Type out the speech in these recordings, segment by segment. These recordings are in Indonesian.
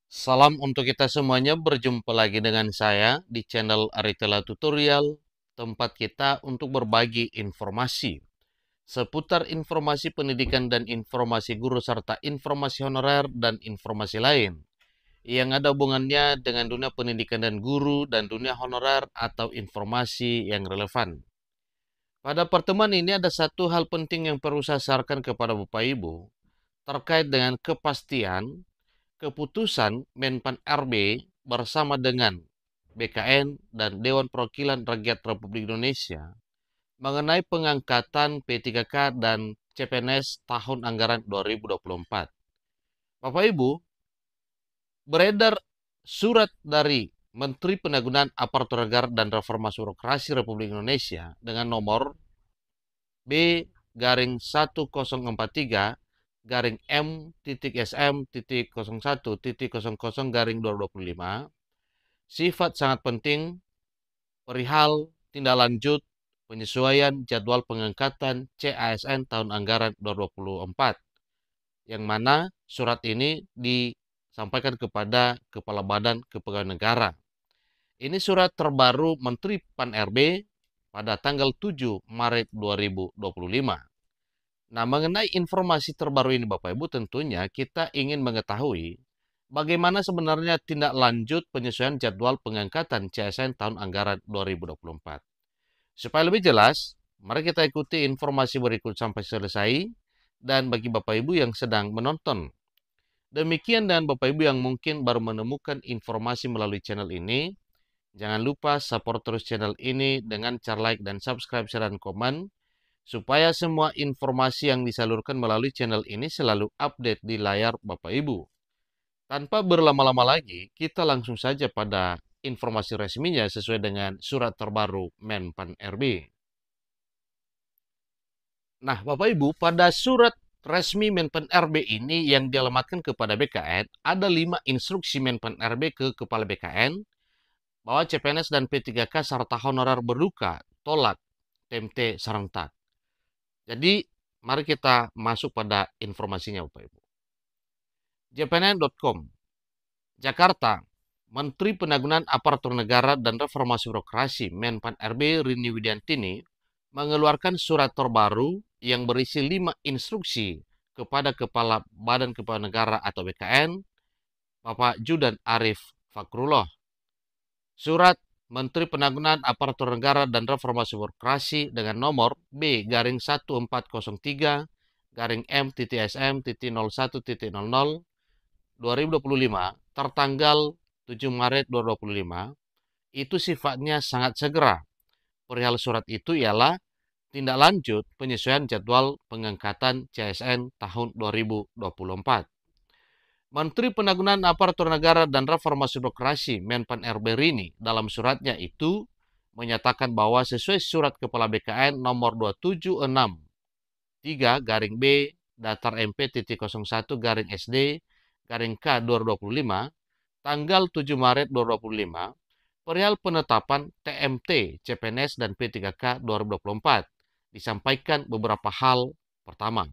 Salam untuk kita semuanya, berjumpa lagi dengan saya di channel Aritela Tutorial, tempat kita untuk berbagi informasi seputar informasi pendidikan dan informasi guru serta informasi honorer dan informasi lain yang ada hubungannya dengan dunia pendidikan dan guru dan dunia honorer atau informasi yang relevan. Pada pertemuan ini ada satu hal penting yang perlu saya sarankan kepada Bapak Ibu terkait dengan kepastian keputusan Menpan RB bersama dengan BKN dan Dewan Perwakilan Rakyat Republik Indonesia mengenai pengangkatan P3K dan CPNS tahun anggaran 2024. Bapak Ibu, beredar surat dari Menteri Penanggulangan Aparatur Negara dan Reformasi Birokrasi Republik Indonesia dengan nomor B-1043 garing M.SM.01.00 sifat sangat penting perihal tindak lanjut penyesuaian jadwal pengangkatan CASN tahun anggaran 2024, yang mana surat ini disampaikan kepada Kepala Badan Kepegawaian Negara. Ini surat terbaru Menteri Pan RB pada tanggal 7 Maret 2025. Nah, mengenai informasi terbaru ini Bapak Ibu, tentunya kita ingin mengetahui bagaimana sebenarnya tindak lanjut penyesuaian jadwal pengangkatan CSN tahun anggaran 2024. Supaya lebih jelas, mari kita ikuti informasi berikut sampai selesai. Dan bagi Bapak Ibu yang sedang menonton, demikian, dan Bapak Ibu yang mungkin baru menemukan informasi melalui channel ini, jangan lupa support terus channel ini dengan cara like dan subscribe, share, dan komen, supaya semua informasi yang disalurkan melalui channel ini selalu update di layar Bapak Ibu. Tanpa berlama-lama lagi, kita langsung saja pada informasi resminya sesuai dengan surat terbaru Menpan RB. Nah, Bapak Ibu, pada surat resmi Menpan RB ini yang dialamatkan kepada BKN, ada 5 instruksi Menpan RB ke Kepala BKN bahwa CPNS dan P3K serta honorer berduka tolak TMT serentak. Jadi, mari kita masuk pada informasinya Bapak Ibu. jpnn.com, Jakarta, Menteri Penanggulangan Aparatur Negara dan Reformasi Birokrasi Menpan RB Rini Widiantini mengeluarkan surat terbaru yang berisi 5 instruksi kepada Kepala Badan Kepegawaian Negara atau BKN, Bapak Judan Arif Fakrullah. Surat Menteri Penanggulangan Aparatur Negara dan Reformasi Birokrasi dengan nomor B-1403 garing M.SM.01.00 2025 tertanggal 7 Maret 2025 itu sifatnya sangat segera. Perihal surat itu ialah tindak lanjut penyesuaian jadwal pengangkatan CSN tahun 2024. Menteri Penanggulangan Aparatur Negara dan Reformasi Birokrasi Menpan RB Rini dalam suratnya itu menyatakan bahwa sesuai surat Kepala BKN nomor 2763 garing B datar MP.01 garing SD garing K 2025 tanggal 7 Maret 2025 perihal penetapan TMT, CPNS dan P3K 2024 disampaikan beberapa hal. Pertama,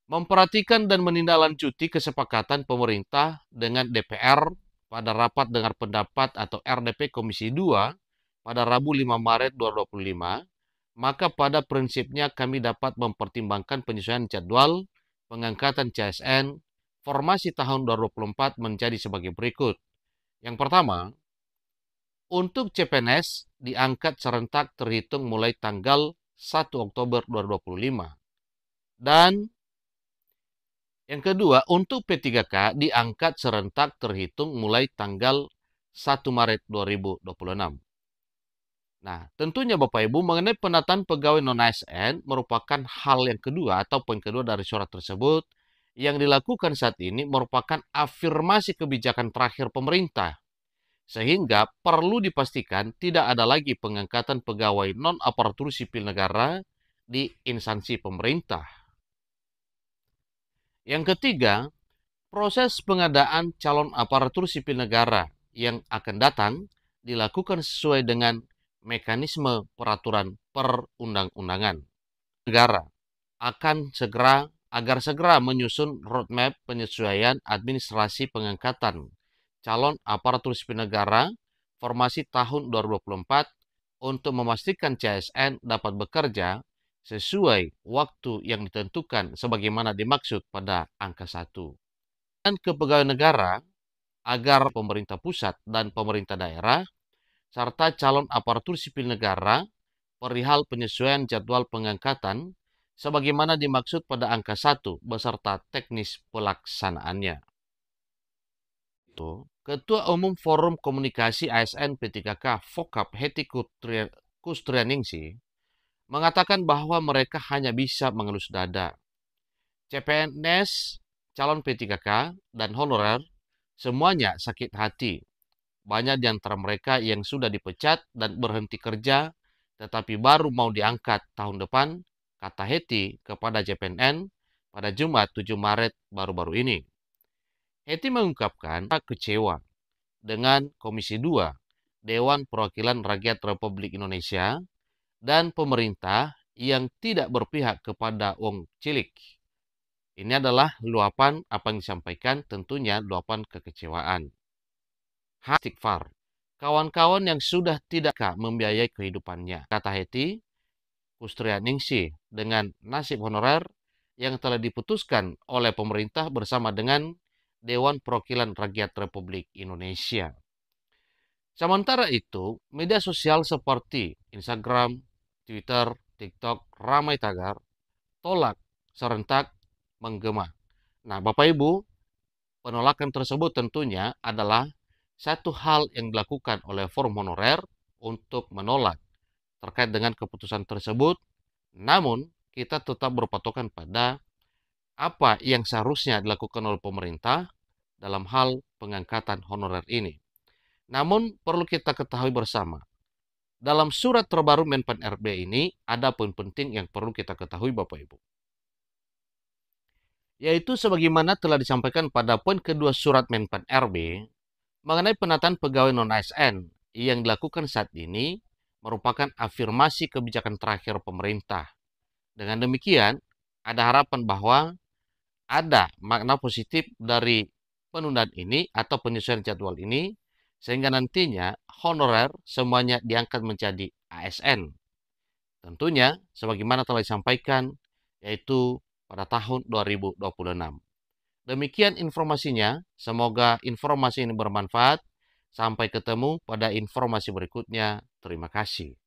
memperhatikan dan menindaklanjuti kesepakatan pemerintah dengan DPR pada rapat dengar pendapat atau RDP Komisi 2 pada Rabu 5 Maret 2025, maka pada prinsipnya kami dapat mempertimbangkan penyesuaian jadwal pengangkatan CSN formasi tahun 2024 menjadi sebagai berikut. Yang pertama, untuk CPNS diangkat serentak terhitung mulai tanggal 1 Oktober 2025. Dan yang kedua, untuk P3K diangkat serentak terhitung mulai tanggal 1 Maret 2026. Nah, tentunya Bapak Ibu mengenai penataan pegawai non-ASN merupakan hal yang kedua atau poin kedua dari surat tersebut. Yang dilakukan saat ini merupakan afirmasi kebijakan terakhir pemerintah. Sehingga perlu dipastikan tidak ada lagi pengangkatan pegawai non-aparatur sipil negara di instansi pemerintah. Yang ketiga, proses pengadaan calon aparatur sipil negara yang akan datang dilakukan sesuai dengan mekanisme peraturan perundang-undangan. Negara akan segera agar segera menyusun roadmap penyesuaian administrasi pengangkatan calon aparatur sipil negara formasi tahun 2024 untuk memastikan CASN dapat bekerja sesuai waktu yang ditentukan sebagaimana dimaksud pada angka 1. Dan kepegawaian negara agar pemerintah pusat dan pemerintah daerah serta calon aparatur sipil negara perihal penyesuaian jadwal pengangkatan sebagaimana dimaksud pada angka 1 beserta teknis pelaksanaannya. Ketua Umum Forum Komunikasi ASN P3K Fokap Heti Kustrianingsih mengatakan bahwa mereka hanya bisa mengelus dada. CPNS, calon P3K, dan honorer semuanya sakit hati. Banyak di antara mereka yang sudah dipecat dan berhenti kerja, tetapi baru mau diangkat tahun depan, kata Heti kepada JPNN pada Jumat 7 Maret baru-baru ini. Heti mengungkapkan kecewa dengan Komisi 2 Dewan Perwakilan Rakyat Republik Indonesia dan pemerintah yang tidak berpihak kepada wong cilik. Ini adalah luapan apa yang disampaikan, tentunya luapan kekecewaan. Istighfar. Kawan-kawan yang sudah tidak membiayai kehidupannya, kata Heti Kustrianingsih, dengan nasib honorer yang telah diputuskan oleh pemerintah bersama dengan Dewan Perwakilan Rakyat Republik Indonesia. Sementara itu, media sosial seperti Instagram, Twitter, TikTok ramai tagar tolak serentak menggema. Nah, Bapak Ibu, penolakan tersebut tentunya adalah satu hal yang dilakukan oleh forum honorer untuk menolak terkait dengan keputusan tersebut, namun kita tetap berpatokan pada apa yang seharusnya dilakukan oleh pemerintah dalam hal pengangkatan honorer ini. Namun perlu kita ketahui bersama, dalam surat terbaru Menpan RB ini ada poin penting yang perlu kita ketahui Bapak Ibu. Yaitu sebagaimana telah disampaikan pada poin kedua surat Menpan RB mengenai penataan pegawai non-ASN yang dilakukan saat ini merupakan afirmasi kebijakan terakhir pemerintah. Dengan demikian, ada harapan bahwa ada makna positif dari penundaan ini atau penyesuaian jadwal ini, sehingga nantinya honorer semuanya diangkat menjadi ASN. Tentunya, sebagaimana telah disampaikan, yaitu pada tahun 2026. Demikian informasinya, semoga informasi ini bermanfaat. Sampai ketemu pada informasi berikutnya. Terima kasih.